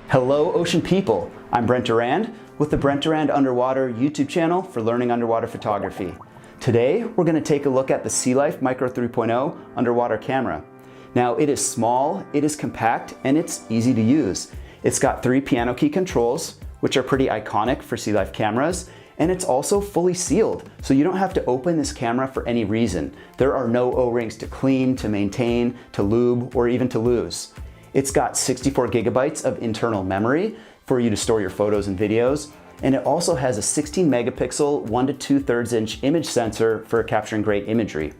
Hello ocean people, I'm Brent Durand with the Brent Durand Underwater YouTube channel for learning underwater photography. Today we're going to take a look at the Sealife Micro 3.0 underwater camera. Now it is small, it is compact, and it's easy to use. It's got 3 piano key controls, which are pretty iconic for Sealife cameras, and it's also fully sealed, so you don't have to open this camera for any reason. There are no O-rings to clean, to maintain, to lube, or even to lose. It's got 64 gigabytes of internal memory for you to store your photos and videos, and it also has a 16 megapixel 1 2/3 inch image sensor for capturing great imagery.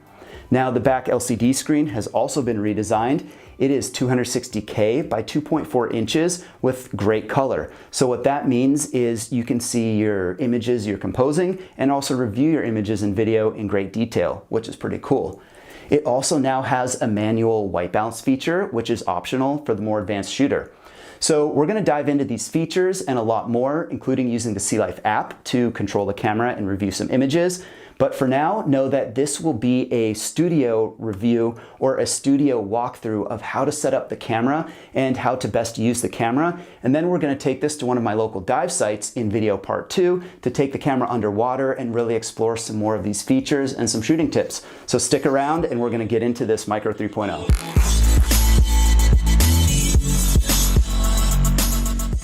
Now the back LCD screen has also been redesigned. It is 260K by 2.4 inches with great color. So what that means is you can see your images you're composing and also review your images and video in great detail, which is pretty cool. It also now has a manual white balance feature, which is optional for the more advanced shooter. So we're going to dive into these features and a lot more, including using the Sealife app to control the camera and review some images. But for now, know that this will be a studio review or a studio walkthrough of how to set up the camera and how to best use the camera. And then we're going to take this to one of my local dive sites in video part 2 to take the camera underwater and really explore some more of these features and some shooting tips. So stick around and we're going to get into this Micro 3.0.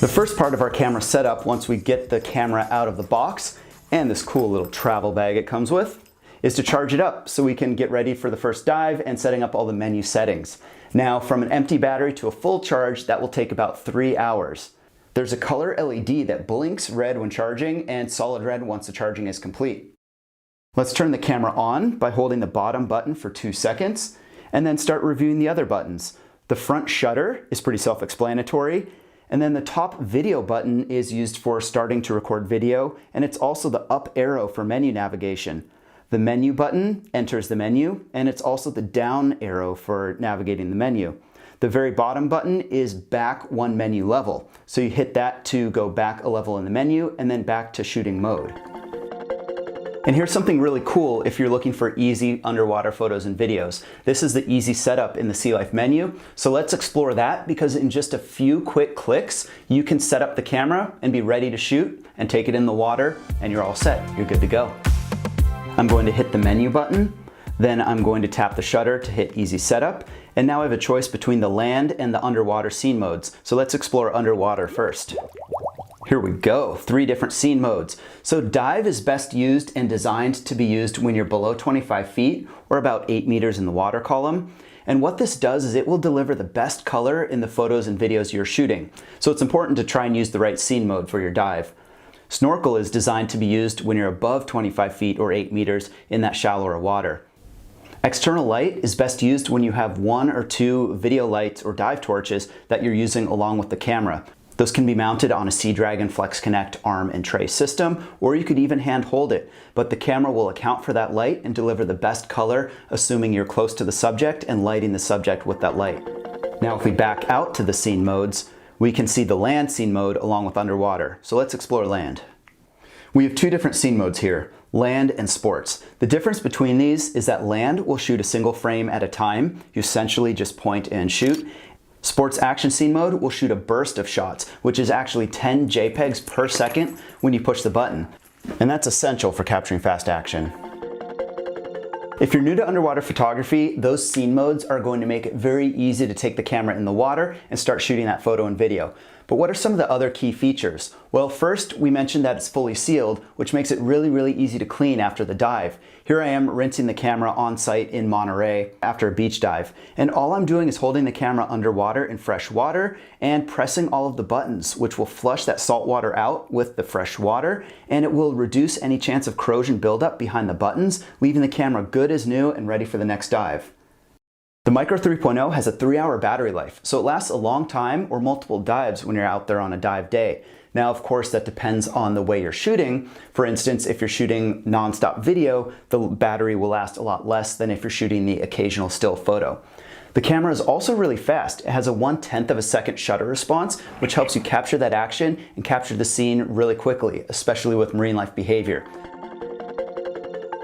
The first part of our camera setup, once we get the camera out of the box and this cool little travel bag it comes with, is to charge it up so we can get ready for the first dive and setting up all the menu settings. Now, from an empty battery to a full charge, that will take about 3 hours. There's a color LED that blinks red when charging and solid red once the charging is complete. Let's turn the camera on by holding the bottom button for 2 seconds and then start reviewing the other buttons. The front shutter is pretty self-explanatory. And then the top video button is used for starting to record video, and it's also the up arrow for menu navigation. The menu button enters the menu, and it's also the down arrow for navigating the menu. The very bottom button is back 1 menu level. So you hit that to go back a level in the menu and then back to shooting mode. And here's something really cool if you're looking for easy underwater photos and videos. This is the easy setup in the Sealife menu. So let's explore that, because in just a few quick clicks, you can set up the camera and be ready to shoot and take it in the water and you're all set. You're good to go. I'm going to hit the menu button. Then I'm going to tap the shutter to hit easy setup. And now I have a choice between the land and the underwater scene modes. So let's explore underwater first. Here we go, 3 different scene modes. So dive is best used and designed to be used when you're below 25 feet or about 8 meters in the water column. And what this does is it will deliver the best color in the photos and videos you're shooting. So it's important to try and use the right scene mode for your dive. Snorkel is designed to be used when you're above 25 feet or 8 meters in that shallower water. External light is best used when you have 1 or 2 video lights or dive torches that you're using along with the camera. Those can be mounted on a Seadragon Flex Connect arm and tray system, or you could even hand hold it, but the camera will account for that light and deliver the best color, assuming you're close to the subject and lighting the subject with that light. Now if we back out to the scene modes, we can see the land scene mode along with underwater. So let's explore land. We have 2 different scene modes here, land and sports. The difference between these is that land will shoot a single frame at a time. You essentially just point and shoot. Sports action scene mode will shoot a burst of shots, which is actually 10 JPEGs per second when you push the button. And that's essential for capturing fast action. If you're new to underwater photography, those scene modes are going to make it very easy to take the camera in the water and start shooting that photo and video. But what are some of the other key features? Well, first, we mentioned that it's fully sealed, which makes it really easy to clean after the dive. Here I am rinsing the camera on site in Monterey after a beach dive. And all I'm doing is holding the camera underwater in fresh water and pressing all of the buttons, which will flush that salt water out with the fresh water, and it will reduce any chance of corrosion buildup behind the buttons, leaving the camera good as new and ready for the next dive. The Micro 3.0 has a 3-hour battery life, so it lasts a long time or multiple dives when you're out there on a dive day. Now, of course, that depends on the way you're shooting. For instance, if you're shooting non-stop video, the battery will last a lot less than if you're shooting the occasional still photo. The camera is also really fast. It has a 1/10 of a second shutter response, which helps you capture that action and capture the scene really quickly, especially with marine life behavior.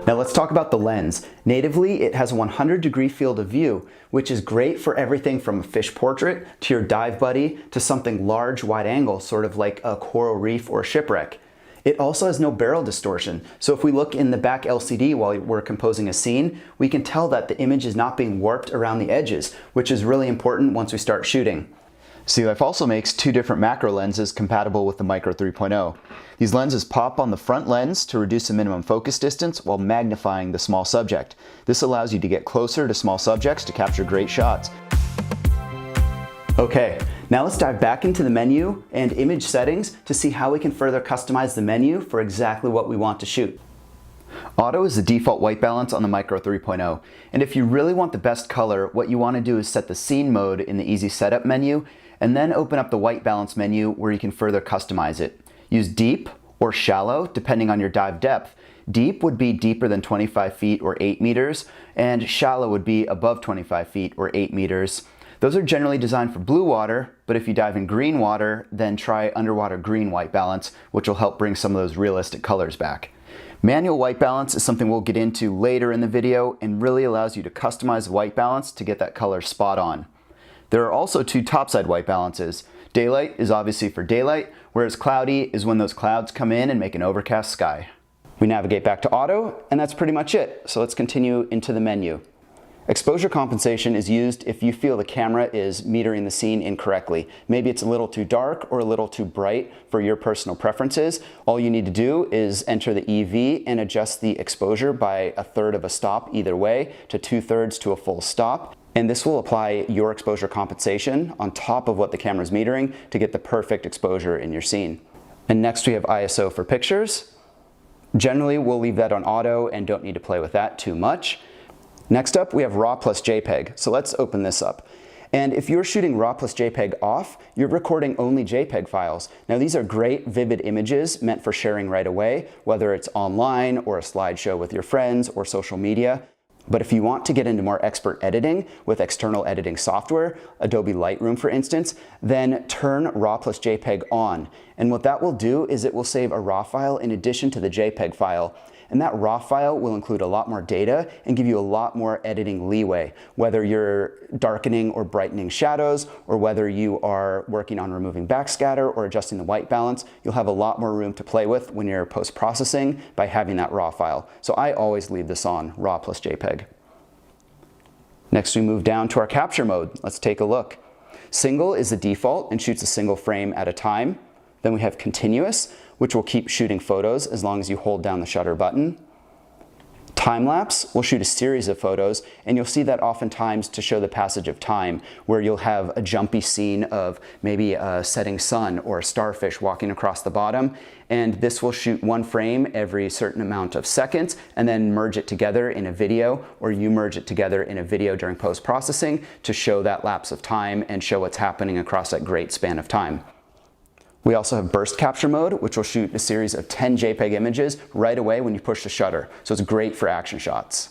Now let's talk about the lens. Natively, it has a 100-degree field of view, which is great for everything from a fish portrait to your dive buddy to something large wide angle, sort of like a coral reef or a shipwreck. It also has no barrel distortion, so if we look in the back LCD while we're composing a scene, we can tell that the image is not being warped around the edges, which is really important once we start shooting. Sealife also makes 2 different macro lenses compatible with the Micro 3.0. These lenses pop on the front lens to reduce the minimum focus distance while magnifying the small subject. This allows you to get closer to small subjects to capture great shots. Okay, now let's dive back into the menu and image settings to see how we can further customize the menu for exactly what we want to shoot. Auto is the default white balance on the Micro 3.0, and if you really want the best color, what you want to do is set the scene mode in the easy setup menu, and then open up the white balance menu where you can further customize it. Use deep or shallow depending on your dive depth. Deep would be deeper than 25 feet or 8 meters, and shallow would be above 25 feet or 8 meters. Those are generally designed for blue water, but if you dive in green water, then try underwater green white balance, which will help bring some of those realistic colors back. Manual white balance is something we'll get into later in the video and really allows you to customize white balance to get that color spot on. There are also 2 topside white balances. Daylight is obviously for daylight, whereas cloudy is when those clouds come in and make an overcast sky. We navigate back to auto, and that's pretty much it. So let's continue into the menu. Exposure compensation is used if you feel the camera is metering the scene incorrectly. Maybe it's a little too dark or a little too bright for your personal preferences. All you need to do is enter the EV and adjust the exposure by 1/3 of a stop either way to 2/3 to a full stop. And this will apply your exposure compensation on top of what the camera is metering to get the perfect exposure in your scene. And next we have ISO for pictures. Generally, we'll leave that on auto and don't need to play with that too much. Next up, we have RAW plus JPEG. So let's open this up. And if you're shooting RAW plus JPEG off, you're recording only JPEG files. Now these are great vivid images meant for sharing right away, whether it's online or a slideshow with your friends or social media. But if you want to get into more expert editing with external editing software, Adobe Lightroom for instance, then turn RAW plus JPEG on. And what that will do is it will save a RAW file in addition to the JPEG file. And that RAW file will include a lot more data and give you a lot more editing leeway, whether you're darkening or brightening shadows, or whether you are working on removing backscatter or adjusting the white balance. You'll have a lot more room to play with when you're post-processing by having that RAW file. So I always leave this on, RAW plus JPEG. Next we move down to our capture mode. Let's take a look. Single is the default and shoots a single frame at a time. Then we have continuous, which will keep shooting photos as long as you hold down the shutter button. Time-lapse will shoot a series of photos, and you'll see that oftentimes to show the passage of time, where you'll have a jumpy scene of maybe a setting sun or a starfish walking across the bottom, and this will shoot 1 frame every certain amount of seconds and then merge it together in a video, or you merge it together in a video during post-processing to show that lapse of time and show what's happening across that great span of time. We also have burst capture mode, which will shoot a series of 10 JPEG images right away when you push the shutter. So it's great for action shots.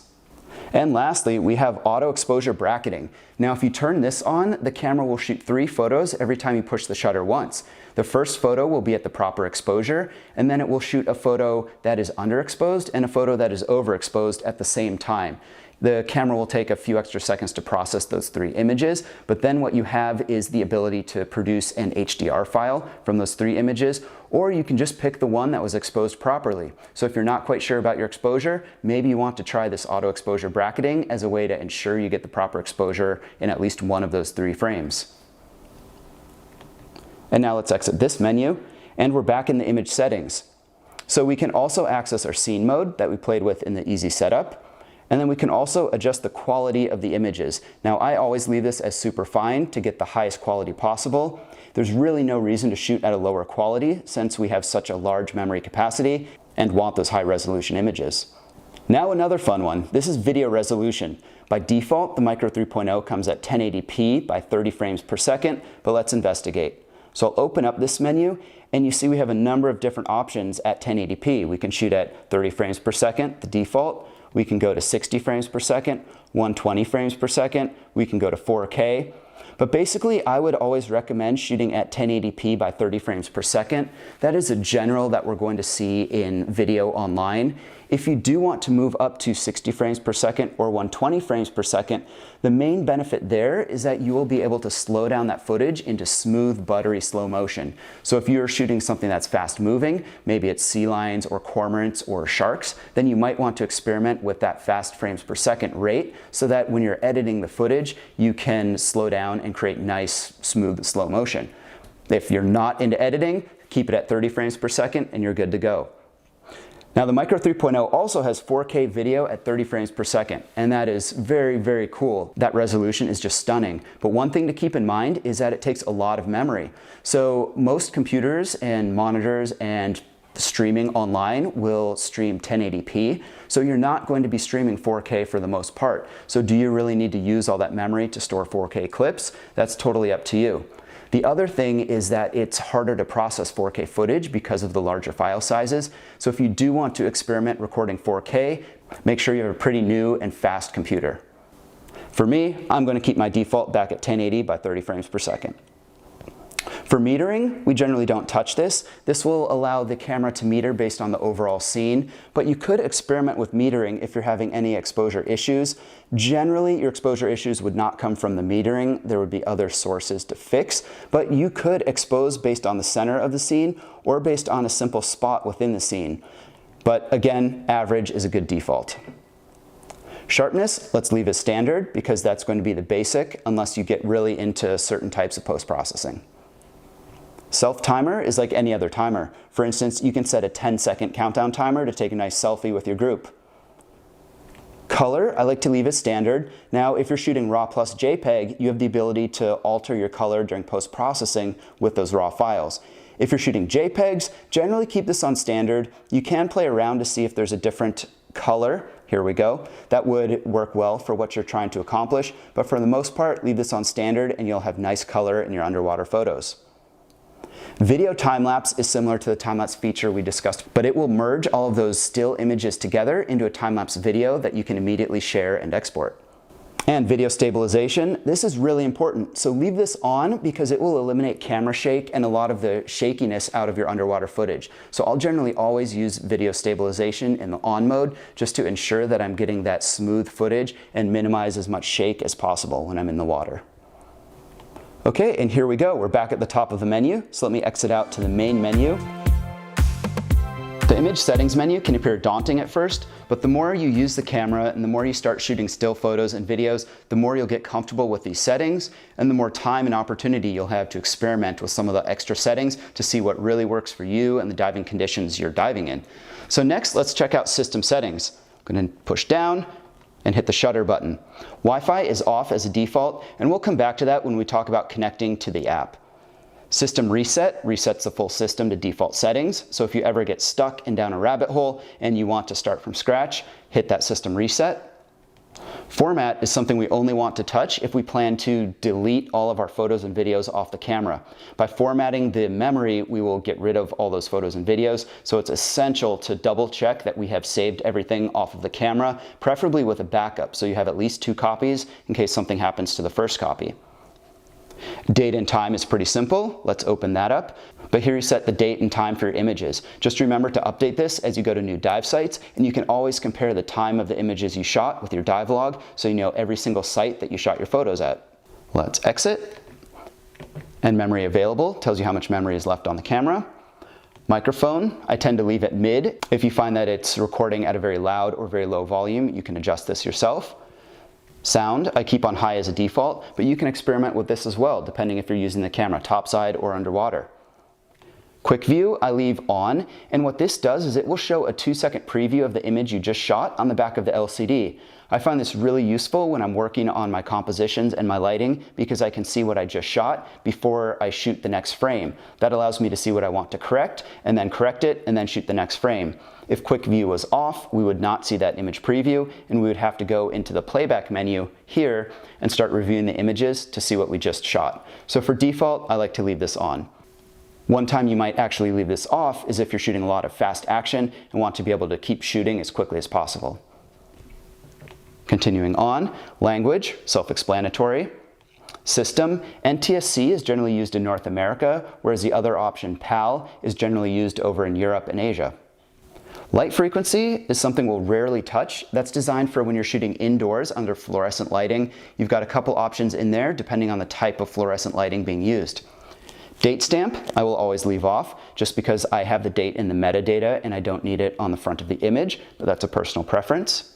And lastly, we have auto exposure bracketing. Now, if you turn this on, the camera will shoot 3 photos every time you push the shutter once. The first photo will be at the proper exposure, and then it will shoot a photo that is underexposed and a photo that is overexposed at the same time. The camera will take a few extra seconds to process those 3 images, but then what you have is the ability to produce an HDR file from those 3 images, or you can just pick the one that was exposed properly. So if you're not quite sure about your exposure, maybe you want to try this auto exposure bracketing as a way to ensure you get the proper exposure in at least one of those 3 frames. And now let's exit this menu, and we're back in the image settings. So we can also access our scene mode that we played with in the easy setup. And then we can also adjust the quality of the images. Now, I always leave this as super fine to get the highest quality possible. There's really no reason to shoot at a lower quality since we have such a large memory capacity and want those high resolution images. Now another fun one. This is video resolution. By default, the Micro 3.0 comes at 1080p by 30 frames per second, but let's investigate. So I'll open up this menu, and you see we have a number of different options at 1080p. We can shoot at 30 frames per second, the default. We can go to 60 frames per second, 120 frames per second. We can go to 4K. But basically, I would always recommend shooting at 1080p by 30 frames per second. That is a general that we're going to see in video online. If you do want to move up to 60 frames per second or 120 frames per second, the main benefit there is that you will be able to slow down that footage into smooth, buttery slow motion. So if you're shooting something that's fast moving, maybe it's sea lions or cormorants or sharks, then you might want to experiment with that fast frames per second rate so that when you're editing the footage, you can slow down and create nice, smooth, slow motion. If you're not into editing, keep it at 30 frames per second and you're good to go. Now the Micro 3.0 also has 4K video at 30 frames per second, and that is very, very cool. That resolution is just stunning. But one thing to keep in mind is that it takes a lot of memory. So most computers and monitors and streaming online will stream 1080p, so you're not going to be streaming 4K for the most part. So do you really need to use all that memory to store 4K clips? That's totally up to you. The other thing is that it's harder to process 4K footage because of the larger file sizes. So if you do want to experiment recording 4K, make sure you have a pretty new and fast computer. For me, I'm going to keep my default back at 1080 by 30 frames per second. For metering, we generally don't touch this. This will allow the camera to meter based on the overall scene, but you could experiment with metering if you're having any exposure issues. Generally, your exposure issues would not come from the metering. There would be other sources to fix, but you could expose based on the center of the scene or based on a simple spot within the scene. But again, average is a good default. Sharpness, let's leave as standard because that's going to be the basic unless you get really into certain types of post-processing. Self-timer is like any other timer. For instance, you can set a 10-second countdown timer to take a nice selfie with your group. Color, I like to leave as standard. Now, if you're shooting RAW plus JPEG, you have the ability to alter your color during post-processing with those RAW files. If you're shooting JPEGs, generally keep this on standard. You can play around to see if there's a different color. Here we go. That would work well for what you're trying to accomplish, but for the most part, leave this on standard and you'll have nice color in your underwater photos. Video time-lapse is similar to the time-lapse feature we discussed, but it will merge all of those still images together into a time-lapse video that you can immediately share and export. And video stabilization, this is really important. So leave this on because it will eliminate camera shake and a lot of the shakiness out of your underwater footage. So I'll generally always use video stabilization in the on mode just to ensure that I'm getting that smooth footage and minimize as much shake as possible when I'm in the water. Okay, and here we go. We're back at the top of the menu. So let me exit out to the main menu. The image settings menu can appear daunting at first, but the more you use the camera and the more you start shooting still photos and videos, the more you'll get comfortable with these settings and the more time and opportunity you'll have to experiment with some of the extra settings to see what really works for you and the diving conditions you're diving in. So next, let's check out system settings. I'm going to push down and hit the shutter button. Wi-Fi is off as a default, and we'll come back to that when we talk about connecting to the app. System reset resets the full system to default settings, so if you ever get stuck and down a rabbit hole and you want to start from scratch, hit that system reset. Format is something we only want to touch if we plan to delete all of our photos and videos off the camera. By formatting the memory, we will get rid of all those photos and videos, so it's essential to double check that we have saved everything off of the camera, preferably with a backup, so you have at least 2 copies in case something happens to the first copy. Date and time is pretty simple. Let's open that up. But here you set the date and time for your images. Just remember to update this as you go to new dive sites, and you can always compare the time of the images you shot with your dive log so you know every single site that you shot your photos at. Let's exit. And memory available tells you how much memory is left on the camera. Microphone, I tend to leave at mid. If you find that it's recording at a very loud or very low volume, you can adjust this yourself. Sound, I keep on high as a default, but you can experiment with this as well, depending if you're using the camera topside or underwater. Quick view, I leave on, and what this does is it will show a 2-second preview of the image you just shot on the back of the LCD. I find this really useful when I'm working on my compositions and my lighting because I can see what I just shot before I shoot the next frame. That allows me to see what I want to correct and then correct it and then shoot the next frame. If quick view was off, we would not see that image preview and we would have to go into the playback menu here and start reviewing the images to see what we just shot. So for default, I like to leave this on. One time you might actually leave this off is if you're shooting a lot of fast action and want to be able to keep shooting as quickly as possible. Continuing on, language, self-explanatory. system. NTSC is generally used in North America, whereas the other option, PAL, is generally used over in Europe and Asia. Light frequency is something we'll rarely touch. That's designed for when you're shooting indoors under fluorescent lighting. You've got a couple options in there depending on the type of fluorescent lighting being used. Date stamp, I will always leave off just because I have the date in the metadata and I don't need it on the front of the image, but that's a personal preference.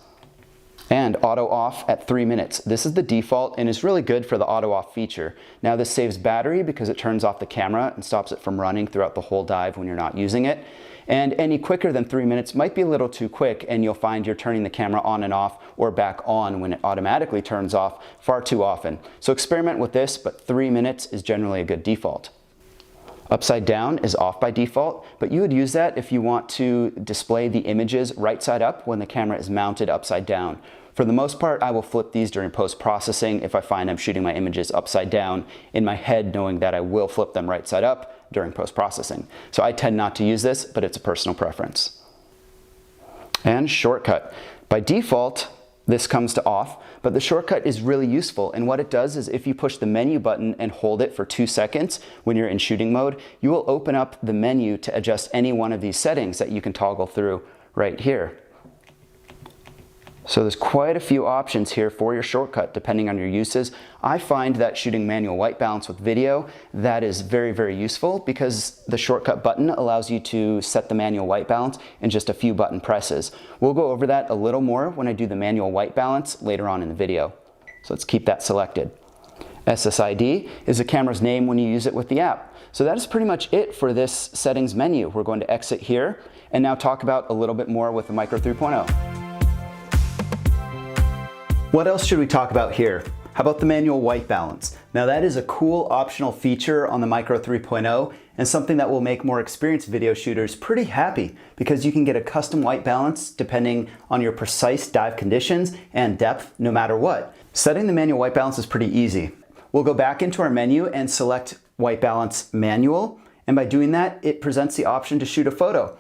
And auto off at 3 minutes. This is the default and is really good for the auto off feature. Now this saves battery because it turns off the camera and stops it from running throughout the whole dive when you're not using it. And any quicker than 3 minutes might be a little too quick and you'll find you're turning the camera on and off or back on when it automatically turns off far too often. So experiment with this, but 3 minutes is generally a good default. Upside down is off by default, but you would use that if you want to display the images right side up when the camera is mounted upside down. For the most part, I will flip these during post-processing if I find I'm shooting my images upside down in my head, knowing that I will flip them right side up during post-processing. So I tend not to use this, but it's a personal preference. And shortcut. By default, this comes to off, but the shortcut is really useful. And what it does is if you push the menu button and hold it for 2 seconds when you're in shooting mode, you will open up the menu to adjust any one of these settings that you can toggle through right here. So there's quite a few options here for your shortcut depending on your uses. I find that shooting manual white balance with video, that is very, very useful because the shortcut button allows you to set the manual white balance in just a few button presses. We'll go over that a little more when I do the manual white balance later on in the video. So let's keep that selected. SSID is the camera's name when you use it with the app. So that is pretty much it for this settings menu. We're going to exit here and now talk about a little bit more with the Micro 3.0. What else should we talk about here? How about the manual white balance? Now that is a cool optional feature on the Micro 3.0 and something that will make more experienced video shooters pretty happy because you can get a custom white balance depending on your precise dive conditions and depth no matter what. Setting the manual white balance is pretty easy. We'll go back into our menu and select white balance manual, and by doing that it presents the option to shoot a photo.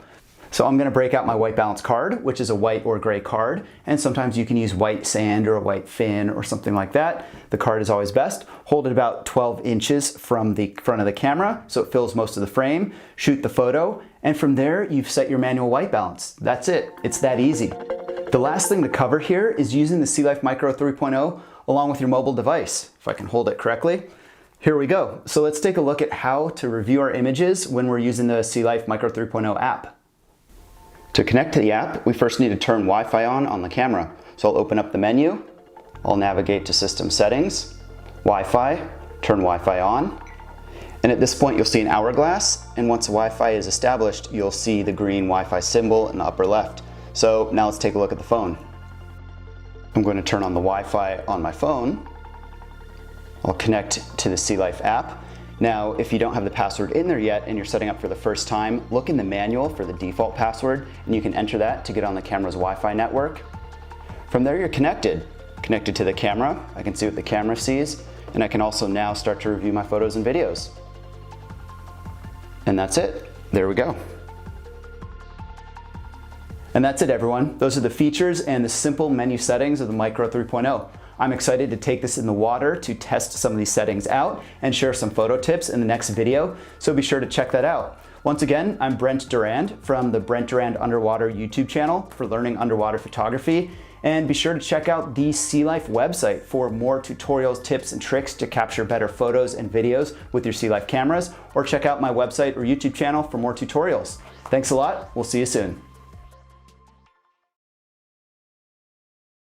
So I'm gonna break out my white balance card, which is a white or gray card, and sometimes you can use white sand or a white fin or something like that. The card is always best. Hold it about 12 inches from the front of the camera so it fills most of the frame. Shoot the photo, and from there you've set your manual white balance. That's it, it's that easy. The last thing to cover here is using the SeaLife Micro 3.0 along with your mobile device, if I can hold it correctly. Here we go. So let's take a look at how to review our images when we're using the SeaLife Micro 3.0 app. To connect to the app, we first need to turn Wi-Fi on the camera. So I'll open up the menu, I'll navigate to System Settings, Wi-Fi, turn Wi-Fi on, and at this point you'll see an hourglass, and once the Wi-Fi is established, you'll see the green Wi-Fi symbol in the upper left. So now let's take a look at the phone. I'm going to turn on the Wi-Fi on my phone. I'll connect to the SeaLife app. Now, if you don't have the password in there yet and you're setting up for the first time, look in the manual for the default password and you can enter that to get on the camera's Wi-Fi network. From there, you're connected to the camera. I can see what the camera sees, and I can also now start to review my photos and videos. And that's it. There we go. And that's it, everyone. Those are the features and the simple menu settings of the Micro 3.0. I'm excited to take this in the water to test some of these settings out and share some photo tips in the next video, so be sure to check that out. Once again, I'm Brent Durand from the Brent Durand Underwater YouTube channel for learning underwater photography, and be sure to check out the SeaLife website for more tutorials, tips, and tricks to capture better photos and videos with your SeaLife cameras, or check out my website or YouTube channel for more tutorials. Thanks a lot, we'll see you soon.